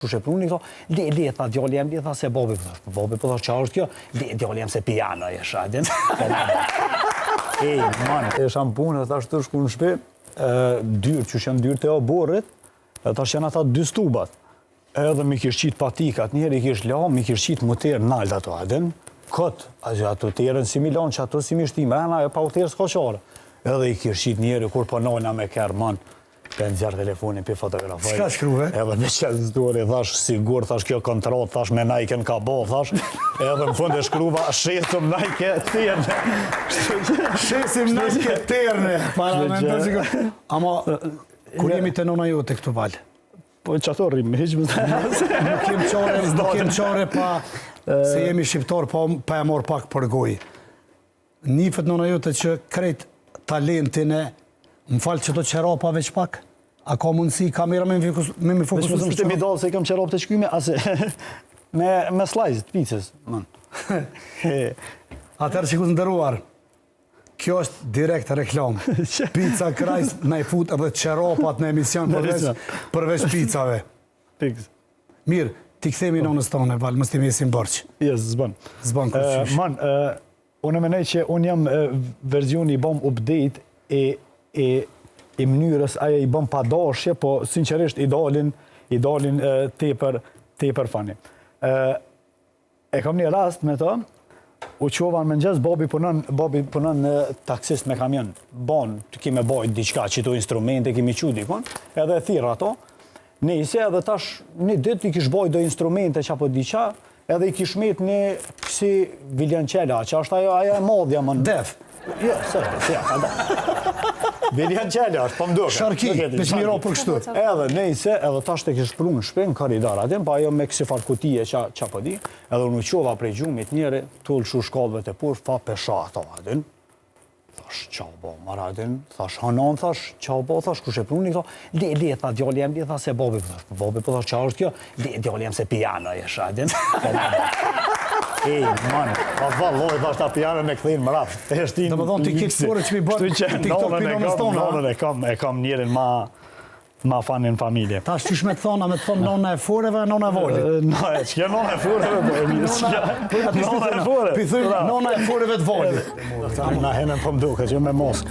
Shqipëruni këto, le tha djali jam, le tha se babi po tha qa është kjo, djali jam se pijano e shadin. Man, e shampunë, thash të shku në shpe, dyrë, që shenë dyrë të oborrit, thash janë ata 2 stubat. Edhe mi kish qitë patikat, njeri kish la, mi kish qitë muterë nalë ato adin, këtë, ato terën si Milan, që ato si mishti, mrena e pa u terë s'ka qare. Edhe i kish qitë njeri, kur po nojna me kërë, man, për nëzjarë telefonin për fotografaj. Qka shkruve? Edhe me qëllë zdori, thash, sigur, thash, kjo kontrat, thash, me najken ka bo, thash, edhe në fund e shkruva, shesëm najke terne. Shesim najke terne. Ama, kur jemi të nona jote këtu valë? Po që ato rrimë, heqë më Nuk jem qare pa, se jemi shqiptar, pa e morë pak për gojë. Nifët nona jote që krejt talentin e, më falë që do qerapa veç pak? A ka mundësi kamera me mi fokusu? Veç më shte mi dalë se i kam qerap të shkyme, ase me slajzë të picës. Atërë që ku të ndëruar, kjo është direkt reklam. Pizza Krajs në i fut edhe qerapat në emision përveç pizzave. Mirë, ti këthemi nënës tonë, Val, mës ti mesin bërqë. Jes, zbën. Zbën kërqysh. Man, unë menej që unë jam verzioni i bom update e mënyrës, aja i bom pa dashje, po sinqerisht i dalin tepër fani. E kam një rast me të, u qova në mëngjes, babi punon taksist me kamion. Bon, të kime bajt diqka, qito instrumente, kemi qu dikon, edhe thirë ato. Nese, edhe tash, një dit i kish bajt do instrumente që apo diqa, edhe i kish met një si Viljan Qela, që është aja e madhja më në... Def. Jo, sërë, ja, ka da. Viljan Qela është, po më duke. Sharki, me që miro për kështu. Edhe nese, edhe tash të kish pru në shpe, në karidar atim, pa ajo me kësi farë kutije që po di, edhe unë qova prej gjumit njeri, tullë shu shkallëve të pur, fa pesha ato adin. Thash, qa bo, maradin, thash, hanan, thash, qa bo, thash, ku shqipëruni këto, le tha djali jam, le tha se babi po thash, qa është kjo, djali jam se pijano e shadin. Man, pa valloj, thash ta pijano me këthin më rap. Dhe më dhonë, ti kitë fore që mi bërë TikTok pinonës tonë, nonën e kam njerin ma fanin familje. Ta shqysh me të thona, me të thonë nona e foreve, nona e volit. Që nona e foreve, po e mirë. Nona e foreve. Pithuj, nona e foreve të volit. Na hemen po më duke, që me moskë.